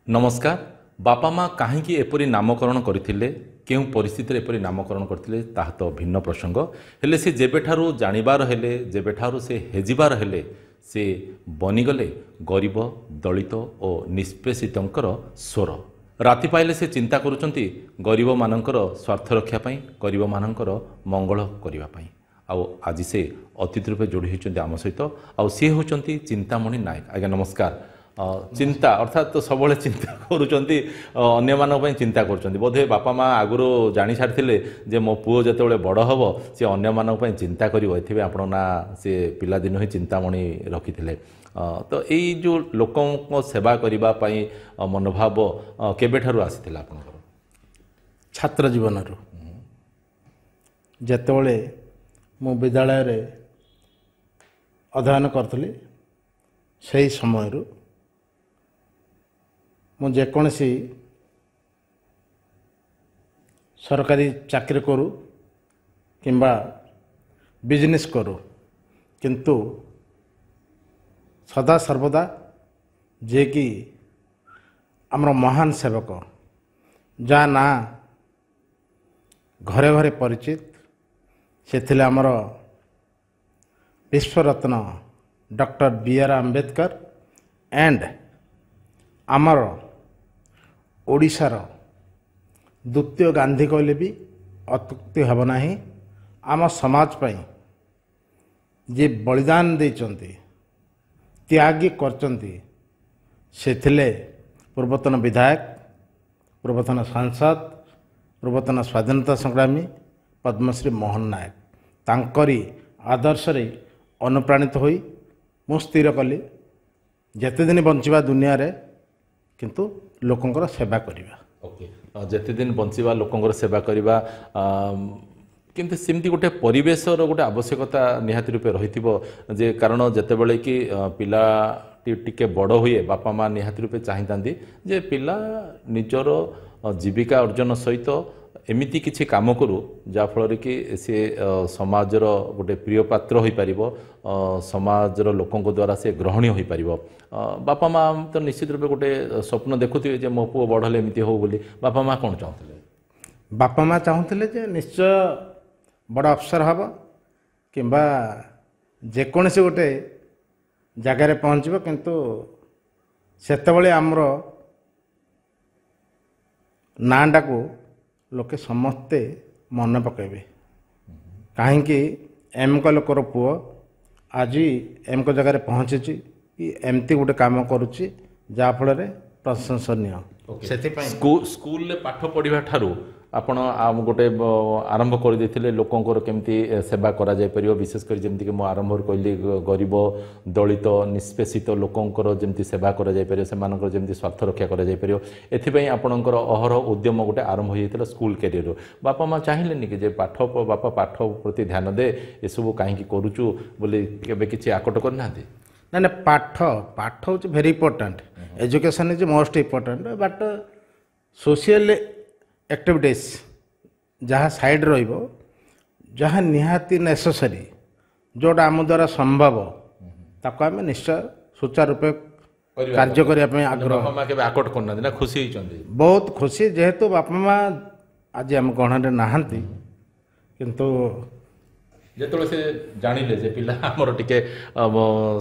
नमस्कार। बापा माँ कहीं एपरी नामकरण करथिले केउ परिस्थिति एपरी नामकरण करथिले ताहा तो भिन्न प्रसंग हेले से जेबेठारु जानिबार हेले जेबेठारु से हेजिबार हेले से बनिगले गरीब दलित और निष्पेषितंकर स्वर राति पाइले से चिंता करुचंती गरीब मानकर स्वार्थ रक्षा पाई गरीब मानकर मंगल करिवा पाई आउ आज से अतिथि रूपे जोड़ी होती आम सहित आउ सी होती चिंतामणि नायक। आज्ञा नमस्कार। चिंता अर्थात तो सब चिंता करुँच चिंता कर बोधे बापा माँ आगुरी जानी सारी जे मो पुओ जिते बड़ हम सी अन्य चिंता कर आप ना सी पिलादिन ही चिंतामणि रखी तो यही जो लोकों सेवा करने मनोभाव केबेठारु आसीथिला आपनकर? छात्र जीवन जेतेबेले मु विद्यालय रे अध्ययन करूँ से समय मु जेकोसी सरकारी चाकरी करू किंबा बिजनेस करू किंतु सदा सर्वदा जे कि आमर महान सेवक जहाँ ना घरे घरे परिचित से आमर विश्वरत्न डॉक्टर बी.आर. आंबेडकर एंड आमर ओडिशार द्वितीय गांधी कहले भी अत्युक्ति हेब नाही। आम समाज पाई जे बलिदान देइचंती त्यागी करचंती सेथिले पूर्वतन विधायक पूर्वतन सांसद पूर्वतन स्वाधीनता संग्रामी पद्मश्री मोहन नायक तांकरी आदर्श रे अनुप्राणित होई मु स्थिर कली जेते दिन बंचिबा दुनिया रे किंतु लोकंकर सेवा करिबा। ओके जेते दिन बंचिबा लोकंकर सेवा करिबा किंतु सेमती गोटे परिवेशर गोटे आवश्यकता निहाती रूपे रही जे कारण जेतेबेले कि पिला टिके बड़ हुए बापा माँ निहाती रूपे चाहिता जे पिला निजर जीविका अर्जन सहित एमिति किछि काम करू जाफल कि सी समाजर गोटे प्रिय पात्र हो पार समाजर लोकों द्वारा से ग्रहणीय हो पार बापा माँ तो निश्चित रूपे गोटे स्वप्न देखुए जे मो पुओ बढ़ले एमती हो बोली बापा माँ कौन चाहूले? बापा माँ चाहूले जे निश्चय बड़ अफसर हम किंबा जेकोसी गोटे जगार पहुँचब किंतु सेतबेले आमर नाटा को लोके समस्ते मन पकेबे कहीं एम का लोकर पुओ आज एम को जगह पहुँची एमती गोटे काम करुच्ची जहाँफल प्रशंसनीय। स्कूल पाठ पढ़ा ठारू आपण गोटे आरंभ कर देथिले लोकंकर केमती सेवा करा जाय परियो विशेषकर जमती कि मो आरंभ कहली गरीब दलित निष्पेषित लोकंकर जमती सेवा करा जाय परियो सेमानकर जमती स्वार्थ रक्षा करा जाय परियो एथिपई आपणकर अहरह उद्यम गोटे आरंभ हो जाइतिला स्कूल कैरियर बापा माँ चाहिलेनि कि जे पाठ बापा पाठ प्रति ध्यान दे एसबू कहीं करूचु बोली केबे किछि आकट करना ना ना पाठ पाठ हूँ very important education is most important but social activities जहाँ साइड रहिबो जहाँ निहाती नेसेसरी जोटा आम द्वारा संभव ताको आम निश्चय सुचारू रूपे कार्य करने आग्रह आकट करना ना खुशी बहुत खुशी जेहेतु बापा माँ आज आम गहण नहांती किंतु जेतोले से जानिले जे पिला हमर टिके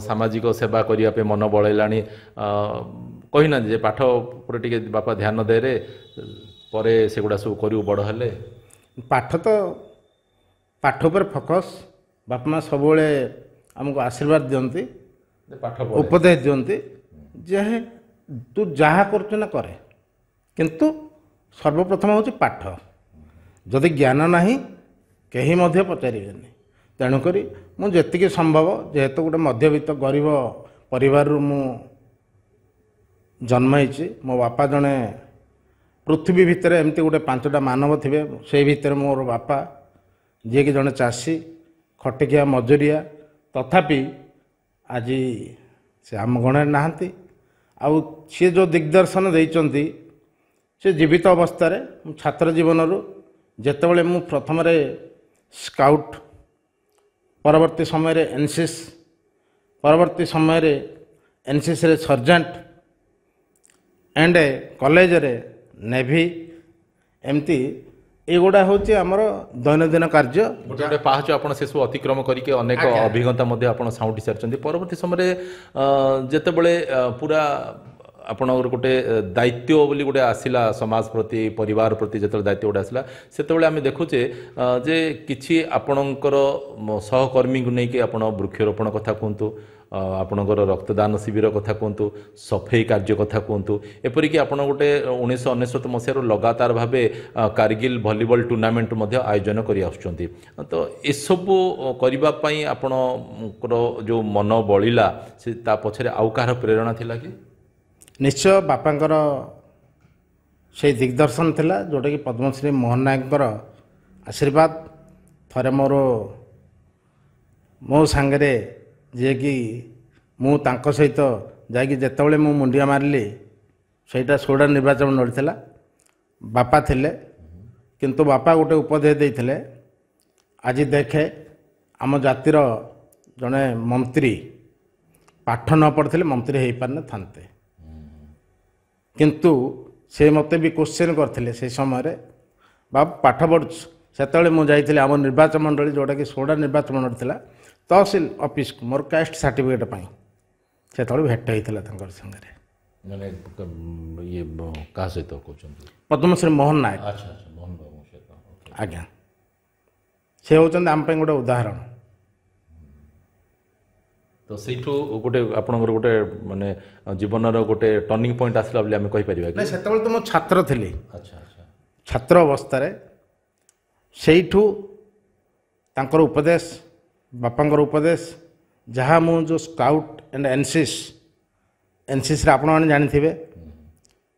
सामाजिक सेवा करिया पे मन बळैलाणी कहिना जे पाठ पर टिके बापा ध्यान दे रे परे सेगुड़ा सब करू बड़ हेले पाठ तो पाठ पर फोकस बापा माँ सब आमको आशीर्वाद दियंती पाठ उपदेश दियंती जे तू जहाँ कर ना करे किंतु सर्वप्रथम हूँ पाठ जदि ज्ञान नाही कहीं मध्य पचारिबेनी तेणुक मुझे संभव जेहेतु गोटे मध्यवित्त गरीब परिवार मु जन्म मो बापा जड़े पृथ्वी भितर एमती गोटे 5टा मानव थे से भितर मोर बापा जी कि जड़े चाषी खटिकिया मजूरिया तथापि आज से आम गण नहांती आउ सी जो दिग्दर्शन देइचंती से जीवित अवस्था छात्र जीवन जेतेबेले मु प्रथम स्काउट परवर्ती समय एनसीसी परवर्ती समय एनसीसी रे सर्जेंट एंड कॉलेज रे नेभी एमती एगुड़ा हूँ आमर दैनंदिन कार्य गोटे गोटे पाहच आपण से सब अतिक्रम करके अनेक अभिज्ञता मध्य आपण साउंटी सारी परवर्ती समय जितेबले पूरा आपणर गोटे दायित्व बोली गोटे आसला समाज प्रति परिवार प्रति जो दायित्व गोटे आसला से आम देखुचे जे किछि आपणकर सहकर्मी को लेकिन आप वृक्षरोपण कथा कहतु आपणकर रक्तदान शिविर कथा कहतु सफाई कार्य कथा कहतु एपरिक आप गोटे 1999 मसीह लगातार भाव कारगिल भलीबॉल टूर्नामेंट आयोजन कर तो एसबू करने आपणकर जो मन बलिला से पछरे आउ कहार प्रेरणा थिला कि निश्चय बापांकर से दिग्दर्शन थिला जोटा कि पद्मश्री मोहन नायक आशीर्वाद थरे मोर मो सांगरे जे कि मु तांको सहित जाकि जेतेबेले मु मुंडिया मारली सेटा सोडा निर्वाचन लड़ीला बापा थिले किंतु बापा गोटे उपदेश देइथिले आज देखे आम जातिर जड़े मंत्री पाठ न पढ़ते मंत्री हो पारे थांते किंतु से मते भी क्वेश्चन करते से समय बाप पाठ पढ़ से मुझे आम निर्वाचन मंडली जोटा कि सोडा निर्वाचन मंडली था तहसिल ऑफिस को मोर कास्ट सर्टिफिकेट से भेट होता सागर माने ये कहा सहित कहते पद्मश्री मोहन नायक अच्छा अच्छा मोहन बाबू सहित आज्ञा से होचंद आम पे गोटे उदाहरण तो सेठू गोटे आपनकर गोटे माने जीवनर गोटे टर्निंग पॉइंट आसला बोली आमे कहि परिबा कि सेतबेले तो मो छात्र थिली अच्छा अच्छा छात्र अवस्था सेठू तांकर उपदेश बापांकर उपदेश जहाँ मु जो स्काउट एंड एनसीसी आपण मैंने जानी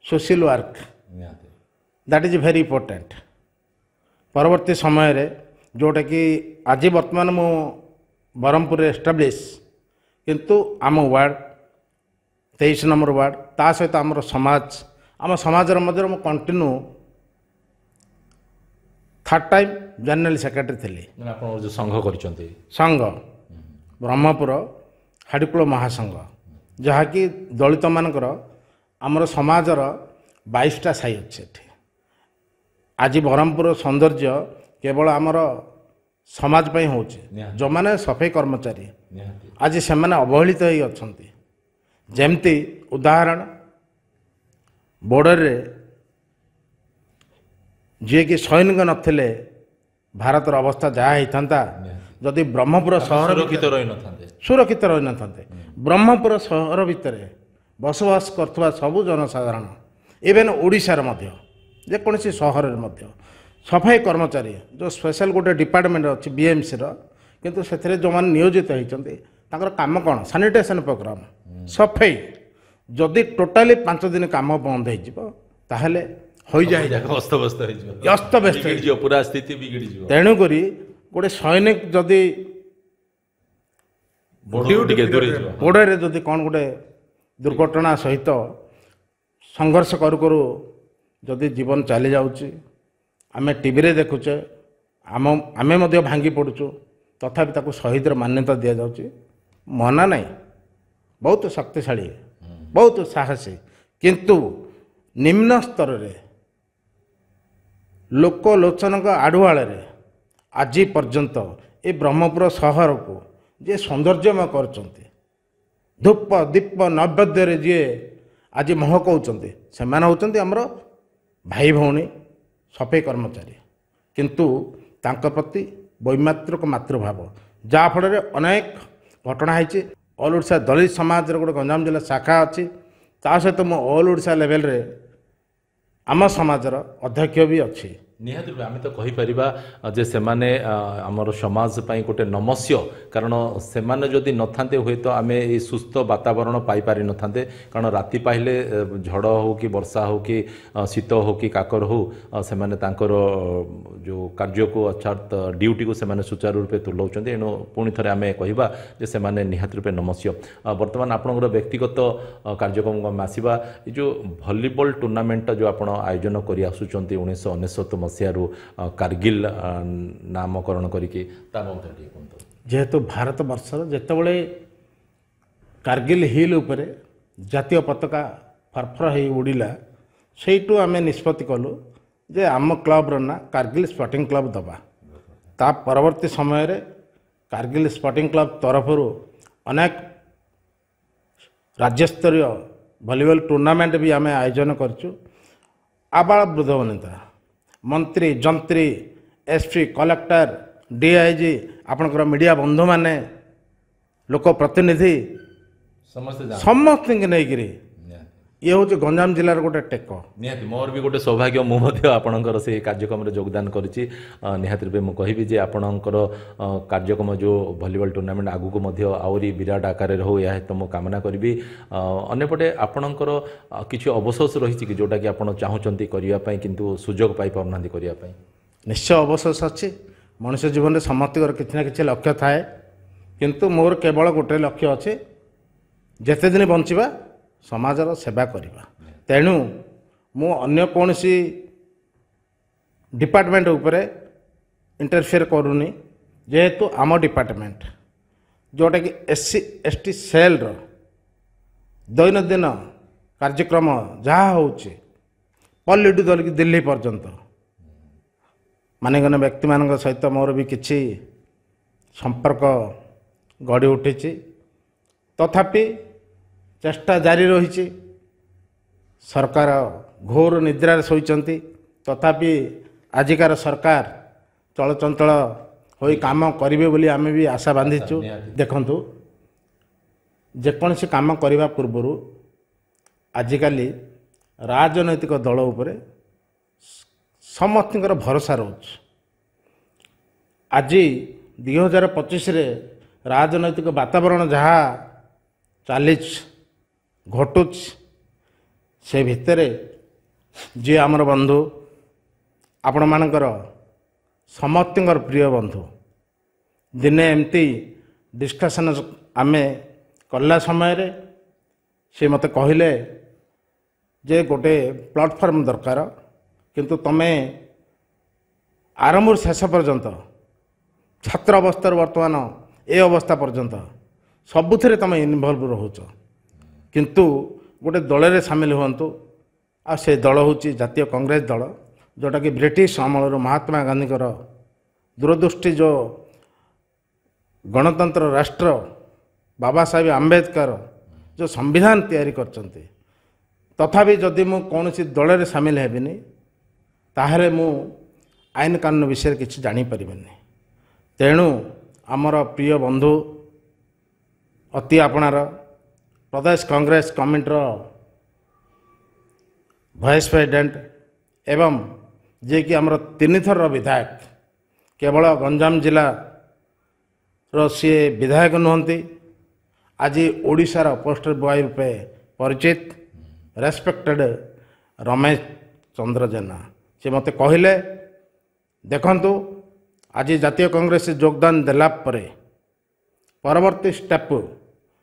social work that is very important परवर्ती समय रे जोटा कि आज वर्तमान मु ब्रह्मपुर एस्टाब्लिश किंतु आम वार्ड 23 नंबर वार्ड ता सहित आम समाज मध्य continue third time general secretary थी आप जो संघ कर संघ ब्रह्मपुर हाड़ीकूल महासंघ जहाँकि दलित मानकर आमर समाजर 22टा साई अच्छे आज ब्रह्मपुर सौंदर्य केवल आमर समाज पे हो जो मैंने सफाई कर्मचारी आज से मैंने अवहेलित हो जमती उदाहरण बॉर्डर रे जी कि सैनिक नथिले भारतर अवस्था जहाँ होता जदि ब्रह्मपुर सहर सुरक्षित रही न था ब्रह्मपुर सहर भितर बसवास करथुवा सबु जनसाधारण इवेन ओडिशार मध्य जेकोसी सहर मध्य सफाई कर्मचारी जो स्पेशल गोटे डिपार्टमेंट अच्छी बीएमसी किंतु से जो मैंने नियोजित होती काम कौन सानिटेशन प्रोग्राम सफाई जदि टोटाली 5 दिन काम बंद हो जाए अस्तव्यस्त पूरा स्थिति बिगड़ी तेणुक गोटे सैनिक जदि बॉर्डर जदि कौन गोटे दुर्घटना सहित संघर्ष करू जदि जीवन चली जाऊँगी आम टीवी रे देखुचे आमे मध्य भांगी पड़ुचु तथापि ताको शहीद मान्यता दि जाउची मना नहीं बहुत शक्तिशाली बहुत साहसी किंतु निम्न स्तर रे लोकलोचन आड़ुआल आज पर्यंत ए ब्रह्मपुर सहर को जे सौंदर्यमय करचंती धूप दीप नैवेद्य जी आज महकौंट से होती आमर भाई भौणी सफाई कर्मचारी किंतु तांका प्रति वैमात्रिक मातृभाव जहाँफल अनेक घटना है ऑल ओडिशा दलित समाज गोटे गंजाम जिला शाखा अच्छी ता सहित मो ऑल ओडिशा लेवल रे आम समाजर अध्यक्ष भी अच्छी निहाती आम तो कहीपर जे से आमर समाज पर गोटे नमस्य कारण से जदि न था हुए तो आम ये सुस्थ वातावरण पाइपारि न था कारण राति पाइले झड़ हो कि वर्षा हो कि शीत हो कि काकर हो से जो कार्य को अर्थात ड्यूटी को से सुचारू रूपे तुलाऊँ एणु पुणी थे आम कहवा से निहाती रूपे नमस्य बर्तमान आपंकर व्यक्तिगत कार्यक्रम आसवा जो भलीबॉल टूर्नामेंट जो आप आयोजन कर आसुँच 1999 मसीहारू कारगिल नामकरण करके जेहेतु भारत वर्षर जितेबले कारगिल हिल उपरे जातीय पताका ଫରଫର ହେଇ ଉଡ଼ିଲା। ସେଇଠୁ ଆମେ ନିଷ୍ପତ୍ତି କଲୁ ଯେ ଆମ କ୍ଲବ୍ର ନା କାର୍ଗିଲ ସ୍ପୋର୍ଟିଂ କ୍ଲବ୍ ଦେବା। ତା ପରବର୍ତ୍ତୀ ସମୟରେ କାର୍ଗିଲ ସ୍ପୋର୍ଟିଂ କ୍ଲବ୍ ତରଫରୁ ଅନେକ ରାଜ୍ୟସ୍ତରୀୟ ଭଲିବଲ ଟୁର୍ଣ୍ଣାମେଣ୍ଟ ବି ଆମେ ଆୟୋଜନ କରିଛୁ। ଆବାଳ ବୃଦ୍ଧ ବନିତା ମନ୍ତ୍ରୀ ଯନ୍ତ୍ରୀ ଏସ୍ପି କଲେକ୍ଟର ଡିଆଇଜି ଆପଣଙ୍କର ମିଡ଼ିଆ ବନ୍ଧୁମାନେ ଲୋକପ୍ରତିନିଧି ସମସ୍ତଙ୍କୁ ନେଇକିରି ଇଏ ହେଉଛି ଗଞ୍ଜାମ ଜିଲ୍ଲାର ଗୋଟେ ଟେକ। ନିହାତି ମୋର ବି ଗୋଟେ ସୌଭାଗ୍ୟ, ମୁଁ ମଧ୍ୟ ଆପଣଙ୍କର ସେଇ କାର୍ଯ୍ୟକ୍ରମରେ ଯୋଗଦାନ କରିଛି। ନିହାତି ରୂପେ ମୁଁ କହିବି ଯେ ଆପଣଙ୍କର କାର୍ଯ୍ୟକ୍ରମ ଯେଉଁ ଭଲିବଲ ଟୁର୍ଣ୍ଣାମେଣ୍ଟ ଆଗକୁ ମଧ୍ୟ ଆହୁରି ବିରାଟ ଆକାରରେ ହେଉ, ଏହା ତ ମୁଁ କାମନା କରିବି। ଅନ୍ୟପଟେ ଆପଣଙ୍କର କିଛି ଅବଶୋଷ ରହିଛି କି ଯେଉଁଟାକି ଆପଣ ଚାହୁଁଛନ୍ତି କରିବା ପାଇଁ କିନ୍ତୁ ସୁଯୋଗ ପାଇପାରୁନାହାନ୍ତି କରିବା ପାଇଁ? ନିଶ୍ଚୟ ଅବଶୋଷ ଅଛି। ମଣିଷ ଜୀବନରେ ସମସ୍ତଙ୍କର କିଛି ନା କିଛି ଲକ୍ଷ୍ୟ ଥାଏ, କିନ୍ତୁ ମୋର କେବଳ ଗୋଟେ ଲକ୍ଷ୍ୟ ଅଛି, ଯେତେ ଦିନ ବଞ୍ଚିବା ସମାଜର ସେବା କରିବା। ତେଣୁ ମୁଁ ଅନ୍ୟ କୌଣସି ଡିପାର୍ଟମେଣ୍ଟ ଉପରେ ଇଣ୍ଟରଫିୟର କରୁନି, ଯେହେତୁ ଆମ ଡିପାର୍ଟମେଣ୍ଟ ଯେଉଁଟାକି SC ST ସେଲ୍ର ଦୈନନ୍ଦିନ କାର୍ଯ୍ୟକ୍ରମ ଯାହା ହେଉଛି ପଲ୍ଲୀଠୁ ଧରିକି ଦିଲ୍ଲୀ ପର୍ଯ୍ୟନ୍ତ ମାନ୍ୟଗଣ୍ୟ ବ୍ୟକ୍ତିମାନଙ୍କ ସହିତ ମୋର ବି କିଛି ସମ୍ପର୍କ ଗଢ଼ି ଉଠିଛି। ତଥାପି ଚେଷ୍ଟା ଜାରି ରହିଛି। ସରକାର ଘୋର ନିଦ୍ରାରେ ଶୋଇଛନ୍ତି, ତଥାପି ଆଜିକାର ସରକାର ଚଳଚଞ୍ଚଳ ହୋଇ କାମ କରିବେ ବୋଲି ଆମେ ବି ଆଶା ବାନ୍ଧିଛୁ। ଦେଖନ୍ତୁ, ଯେକୌଣସି କାମ କରିବା ପୂର୍ବରୁ ଆଜିକାଲି ରାଜନୈତିକ ଦଳ ଉପରେ ସମସ୍ତଙ୍କର ଭରସା ରହୁଛି। ଆଜି 2025ରେ ରାଜନୈତିକ ବାତାବରଣ ଯାହା ଚାଲିଛି ଘଟୁଛି, ସେ ଭିତରେ ଯିଏ ଆମର ବନ୍ଧୁ, ଆପଣମାନଙ୍କର ସମସ୍ତଙ୍କର ପ୍ରିୟ ବନ୍ଧୁ, ଦିନେ ଏମିତି ଡିସ୍କସନ୍ ଆମେ କଲା ସମୟରେ ସେ ମୋତେ କହିଲେ ଯେ ଗୋଟେ ପ୍ଲାଟଫର୍ମ ଦରକାର, କିନ୍ତୁ ତୁମେ ଆରମ୍ଭରୁ ଶେଷ ପର୍ଯ୍ୟନ୍ତ ଛାତ୍ର ଅବସ୍ଥାରୁ ବର୍ତ୍ତମାନ ଏ ଅବସ୍ଥା ପର୍ଯ୍ୟନ୍ତ ସବୁଥିରେ ତୁମେ ଇନଭଲ୍ଭ ରହୁଛ, କିନ୍ତୁ ଗୋଟେ ଦଳରେ ସାମିଲ ହୁଅନ୍ତୁ। ଆଉ ସେ ଦଳ ହେଉଛି ଜାତୀୟ କଂଗ୍ରେସ ଦଳ, ଯେଉଁଟାକି ବ୍ରିଟିଶ ଅମଳରୁ ମହାତ୍ମା ଗାନ୍ଧୀଙ୍କର ଦୂରଦୃଷ୍ଟି, ଯେଉଁ ଗଣତନ୍ତ୍ର ରାଷ୍ଟ୍ର ବାବା ସାହେବ ଆମ୍ବେଦକର ଯେଉଁ ସମ୍ବିଧାନ ତିଆରି କରିଛନ୍ତି। ତଥାପି ଯଦି ମୁଁ କୌଣସି ଦଳରେ ସାମିଲ ହେବିନି, ତାହେଲେ ମୁଁ ଆଇନ କାନୁନ ବିଷୟରେ କିଛି ଜାଣିପାରିବିନି। ତେଣୁ ଆମର ପ୍ରିୟ ବନ୍ଧୁ, ଅତି ଆପଣାର ପ୍ରଦେଶ କଂଗ୍ରେସ କମିଟିର ଭାଇସ୍ ପ୍ରେସିଡେଣ୍ଟ ଏବଂ ଯିଏକି ଆମର 3 ଥରର ବିଧାୟକ, କେବଳ ଗଞ୍ଜାମ ଜିଲ୍ଲାର ସିଏ ବିଧାୟକ ନୁହନ୍ତି, ଆଜି ଓଡ଼ିଶାର ପୋଷ୍ଟର ବୟ ରୂପେ ପରିଚିତ ରେସ୍ପେକ୍ଟେଡ଼ ରମେଶ ଚନ୍ଦ୍ର ଜେନା, ସେ ମୋତେ କହିଲେ, ଦେଖନ୍ତୁ ଆଜି ଜାତୀୟ କଂଗ୍ରେସ ଯୋଗଦାନ ଦେଲା ପରେ ପରବର୍ତ୍ତୀ ଷ୍ଟେପ୍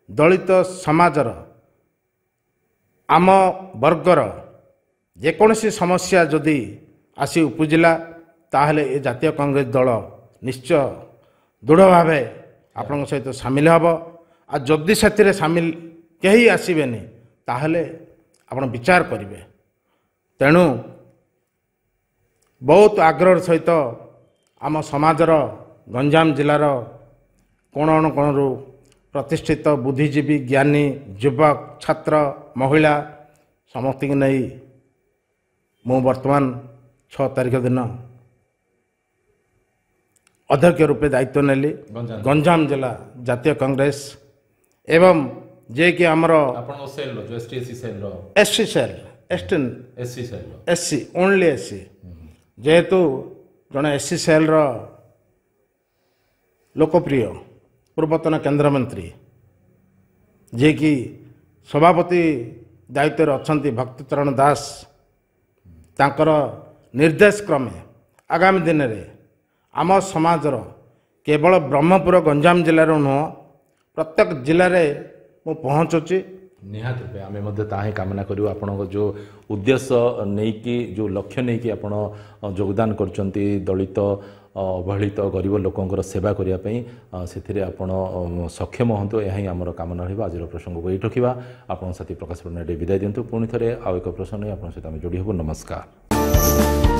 ଦଳିତ ସମାଜର ଆମ ବର୍ଗର ଯେକୌଣସି ସମସ୍ୟା ଯଦି ଆସି ଉପୁଜିଲା, ତାହେଲେ ଏ ଜାତୀୟ କଂଗ୍ରେସ ଦଳ ନିଶ୍ଚୟ ଦୃଢ଼ ଭାବେ ଆପଣଙ୍କ ସହିତ ସାମିଲ ହେବ। ଆଉ ଯଦି ସେଥିରେ ସାମିଲ କେହି ଆସିବେନି, ତାହେଲେ ଆପଣ ବିଚାର କରିବେ। ତେଣୁ ବହୁତ ଆଗ୍ରହର ସହିତ ଆମ ସମାଜର ଗଞ୍ଜାମ ଜିଲ୍ଲାର କୋଣ ଅନୁକୋଣରୁ ପ୍ରତିଷ୍ଠିତ ବୁଦ୍ଧିଜୀବୀ, ଜ୍ଞାନୀ, ଯୁବକ, ଛାତ୍ର, ମହିଳା ସମସ୍ତଙ୍କୁ ନେଇ ମୁଁ ବର୍ତ୍ତମାନ 6 ତାରିଖ ଦିନ ଅଧ୍ୟକ୍ଷ ରୂପେ ଦାୟିତ୍ୱ ନେଲି ଗଞ୍ଜାମ ଜିଲ୍ଲା ଜାତୀୟ କଂଗ୍ରେସ। ଏବଂ ଯିଏକି ଆମର SC ଓନ୍ଲି SC, ଯେହେତୁ ଜଣେ SC ସେଲ୍ର ଲୋକପ୍ରିୟ ପୂର୍ବତନ କେନ୍ଦ୍ରମନ୍ତ୍ରୀ ଯିଏକି ସଭାପତି ଦାୟିତ୍ୱରେ ଅଛନ୍ତି ଭକ୍ତଚରଣ ଦାସ, ତାଙ୍କର ନିର୍ଦ୍ଦେଶ କ୍ରମେ ଆଗାମୀ ଦିନରେ ଆମ ସମାଜର କେବଳ ବ୍ରହ୍ମପୁର ଗଞ୍ଜାମ ଜିଲ୍ଲାର ନୁହଁ, ପ୍ରତ୍ୟେକ ଜିଲ୍ଲାରେ ମୁଁ ପହଞ୍ଚୁଛି। ନିହାତି ରୂପେ ଆମେ ମଧ୍ୟ ତାହା ହିଁ କାମନା କରିବୁ। ଆପଣଙ୍କ ଯେଉଁ ଉଦ୍ଦେଶ୍ୟ ନେଇକି, ଯେଉଁ ଲକ୍ଷ୍ୟ ନେଇକି ଆପଣ ଯୋଗଦାନ କରୁଛନ୍ତି ଦଳିତ ଅବହେଳିତ ଗରିବ ଲୋକଙ୍କର ସେବା କରିବା ପାଇଁ ସେଥିରେ ଆପଣ ସକ୍ଷମ ହୁଅନ୍ତୁ, ଏହା ହିଁ ଆମର କାମନା ରହିବ। ଆଜିର ପ୍ରସଙ୍ଗକୁ ଏଇଠି ରଖିବା। ଆପଣଙ୍କ ସାଥୀ ପ୍ରକାଶ ପଟ୍ଟନାୟକ ବିଦାୟ ଦିଅନ୍ତୁ। ପୁଣି ଥରେ ଆଉ ଏକ ପ୍ରସଙ୍ଗ ନେଇ ଆପଣଙ୍କ ସହିତ ଆମେ ଯୋଡ଼ି ହେବୁ। ନମସ୍କାର।